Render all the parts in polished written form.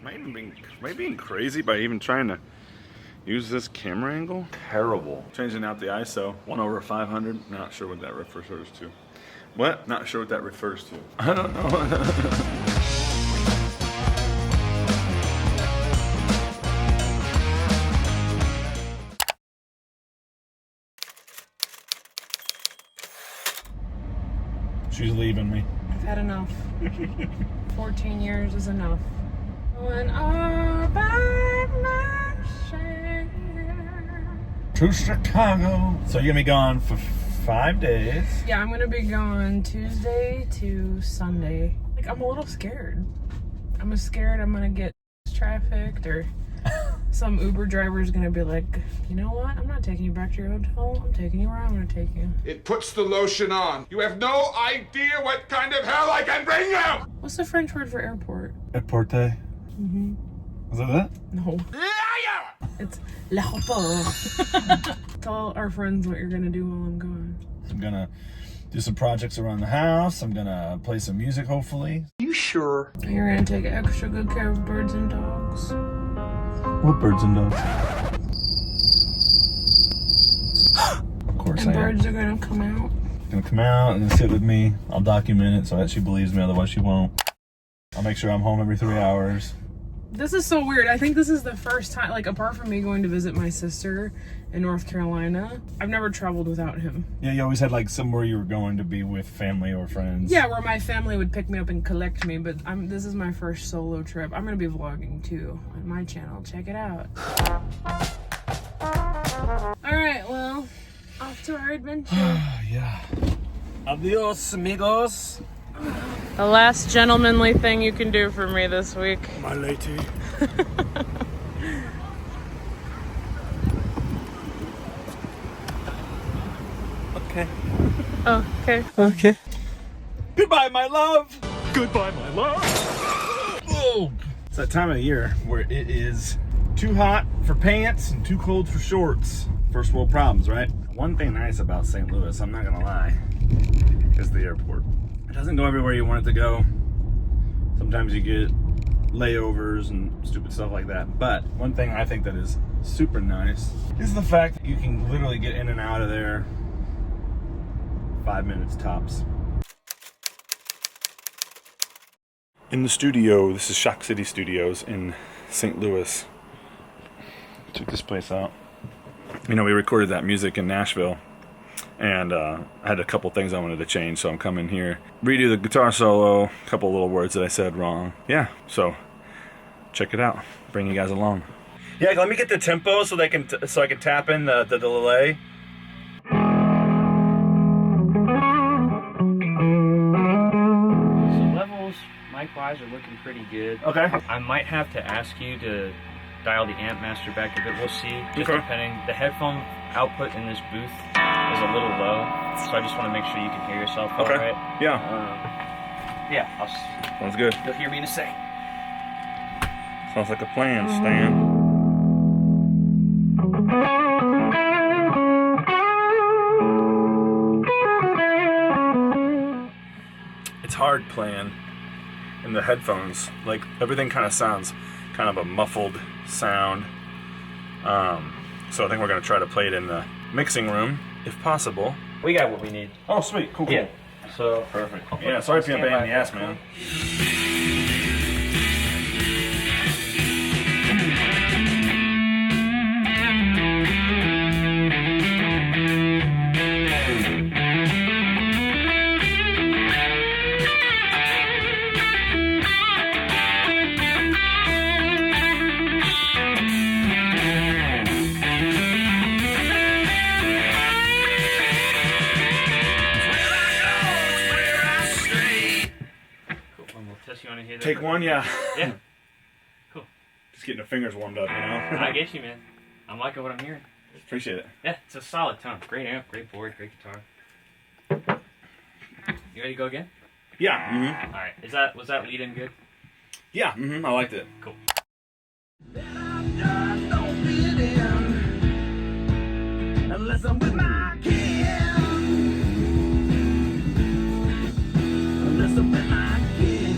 Am I being crazy by even trying to use this camera angle? Terrible. Changing out the ISO, 1/500. Not sure what that refers to. What? Not sure what that refers to. I don't know. She's leaving me. I've had enough. 14 years is enough. When all by myself. To Chicago. So you're gonna be gone for 5 days. Yeah, I'm gonna be gone Tuesday to Sunday. Like, I'm a little scared. I'm scared I'm gonna get trafficked, or some Uber driver is gonna be like, you know what? I'm not taking you back to your hotel. I'm taking you where I'm gonna take you. It puts the lotion on. You have no idea what kind of hell I can bring you! What's the French word for airport? Airporte. Mm-hmm. Is that it? No. Liar! It's l'aéroport. Tell our friends what you're gonna do while I'm gone. I'm gonna do some projects around the house. I'm gonna play some music, hopefully. You sure? You're gonna take extra good care of birds and dogs. What birds and dogs? Of course And I am. birds are gonna come out. Gonna come out and sit with me. I'll document it so that she believes me, otherwise she won't. I'll make sure I'm home every 3 hours. This is so weird. I think this is the first time, like, apart from me going to visit my sister in North Carolina, I've never traveled without him. Yeah, you always had like somewhere you were going to be with family or friends. Yeah, where my family would pick me up and collect me, but this is my first solo trip. I'm gonna be vlogging too on my channel. Check it out. All right, well, off to our adventure. Yeah. Adios, amigos. The last gentlemanly thing you can do for me this week. My lady. Okay. Oh, okay. Okay. Goodbye, my love. Goodbye, my love. Oh. It's that time of year where it is too hot for pants and too cold for shorts. First world problems, right? One thing nice about St. Louis, I'm not gonna lie, is the airport. It doesn't go everywhere you want it to go. Sometimes you get layovers and stupid stuff like that. But one thing I think that is super nice is the fact that you can literally get in and out of there 5 minutes tops. In the studio, this is Shock City Studios in St. Louis. Check this place out. You know, we recorded that music in Nashville, and I had a couple things I wanted to change, so I'm coming here, redo the guitar solo, a couple little words that I said wrong. Yeah, so check it out. Bring you guys along. Yeah, let me get the tempo so they can so I can tap in the delay. So levels, mic-wise, are looking pretty good. Okay. I might have to ask you to dial the amp master back a bit. We'll see. Just Okay. depending. The headphone output in this booth is a little low, so I just want to make sure you can hear yourself all Okay. right. Yeah. Yeah, Sounds good. you'll hear me in a second. Sounds like a plan, Stan. It's hard playing in the headphones. Like, everything kind of sounds kind of a muffled sound. So I think we're going to try to play it in the mixing room, if possible. We got what we need. Oh, sweet. Cool, cool. Yeah. So Perfect. Yeah, sorry if you're a pain in the ass, man. you want to hear that? Take one, yeah. Yeah. Cool. Just getting the fingers warmed up, you know? I get you, man. I'm liking what I'm hearing. Appreciate it. Yeah, it's a solid tone. Great amp, great board, great guitar. You ready to go again? Yeah. Mm-hmm. All right. Was that lead in good? Yeah. Mm-hmm. I liked it. Cool. Unless I'm with my kid. Unless I'm with my kid.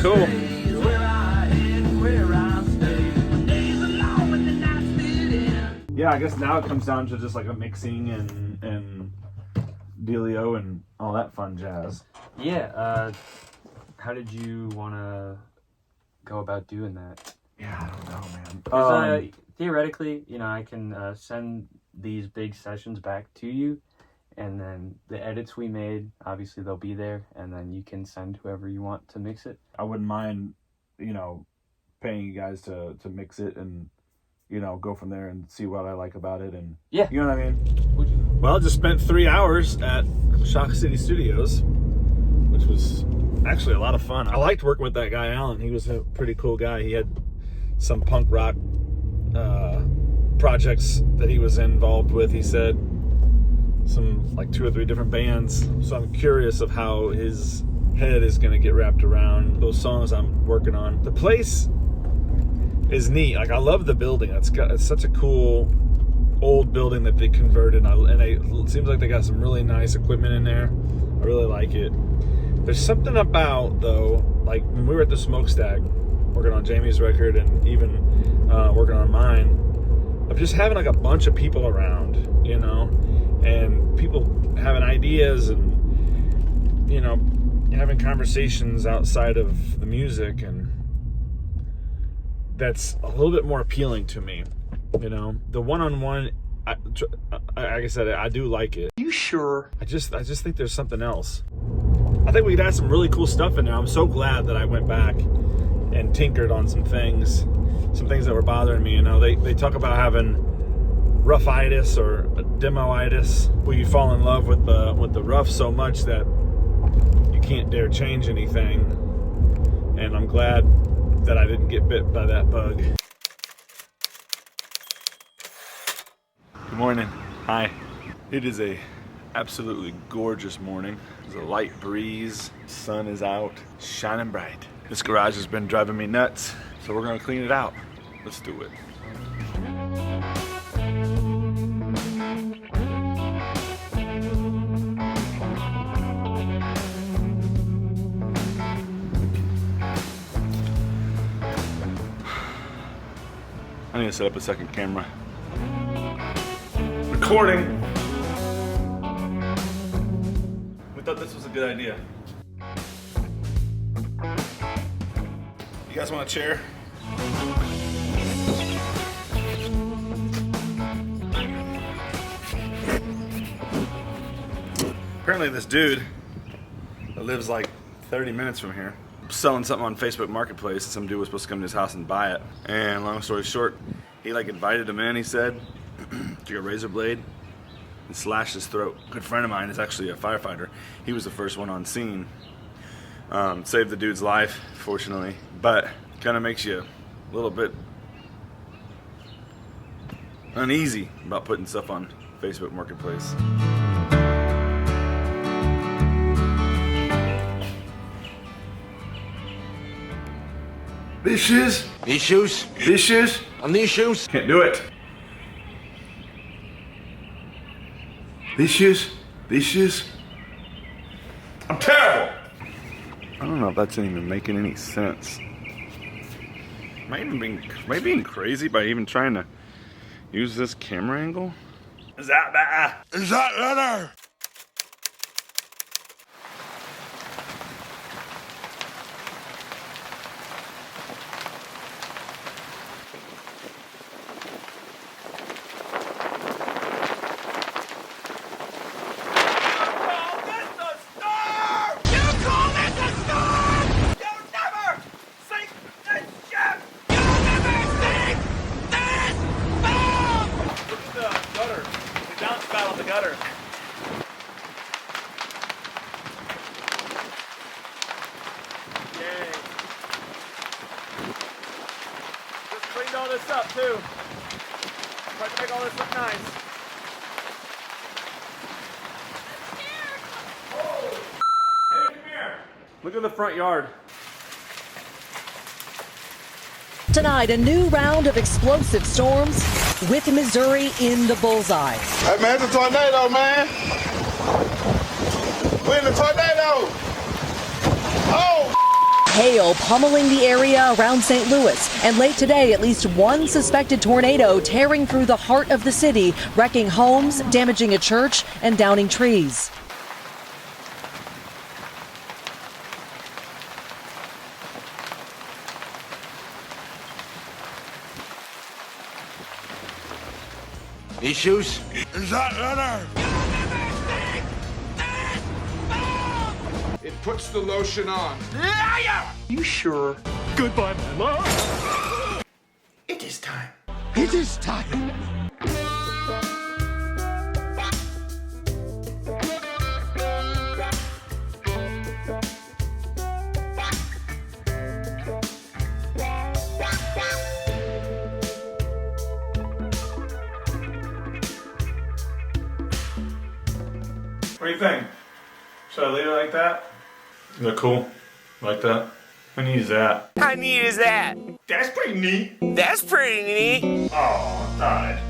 cool. Yeah, I guess now it comes down to just like a mixing and dealio and all that fun jazz. Yeah, how did you want to go about doing that? Yeah, I don't know, man. 'Cause, theoretically, you know, I can send these big sessions back to you, and then the edits we made, obviously they'll be there, and then you can send whoever you want to mix it. I wouldn't mind, you know, paying you guys to mix it and, you know, go from there and see what I like about it. And yeah, you know what I mean? Well, I just spent 3 hours at Shock City Studios, which was actually a lot of fun. I liked working with that guy, Alan. He was a pretty cool guy. He had some punk rock projects that he was involved with. He said some like 2 or 3 different bands. So I'm curious of how his head is going to get wrapped around those songs I'm working on. The place is neat. Like, I love the building. It's such a cool old building that they converted, it seems like they got some really nice equipment in there. I really like it. There's something about, though, like when we were at the Smokestack working on Jamie's record and even working on mine, of just having like a bunch of people around, you know, and people having ideas and, you know, having conversations outside of the music, and that's a little bit more appealing to me, you know. The one-on-one, like I said, I do like it. You sure? I just think there's something else. I think we could add some really cool stuff in there. I'm so glad that I went back and tinkered on some things that were bothering me. You know, they talk about having roughitis or demoitis, where you fall in love with the rough so much that you can't dare change anything. And I'm glad that I didn't get bit by that bug. Good morning. Hi. It is a absolutely gorgeous morning. There's a light breeze. Sun is out, shining bright. This garage has been driving me nuts, so we're gonna clean it out. Let's do it. I need to set up a second camera. Recording. We thought this was a good idea. You guys want a chair? Apparently this dude that lives like 30 minutes from here selling something on Facebook Marketplace. Some dude was supposed to come to his house and buy it. And long story short, he like invited him in, he said, took a razor blade and slashed his throat. A good friend of mine is actually a firefighter. He was the first one on scene. Saved the dude's life, fortunately, but kind of makes you a little bit uneasy about putting stuff on Facebook Marketplace. These shoes? These shoes? These shoes? On these shoes? Can't do it. These shoes? These shoes? I'm terrible! I don't know if that's even making any sense. Am I being crazy by even trying to use this camera angle? Is that better? Is that better? All this up too. Try to make all this look nice. Whoa. Hey, come here. Look at the front yard. Tonight, a new round of explosive storms with Missouri in the bullseye. Hey man, it's a tornado, man. We're in the tornado. Oh! Hail pummeling the area around St. Louis, and late today, at least one suspected tornado tearing through the heart of the city, wrecking homes, damaging a church, and downing trees. Issues? Is that better? It puts the lotion on. You sure? Goodbye, my love. It is time. It is time. What do you think? Should I leave it like that? Is that cool? Like that? How neat is that? How neat is that? That's pretty neat. That's pretty neat. Oh, alright.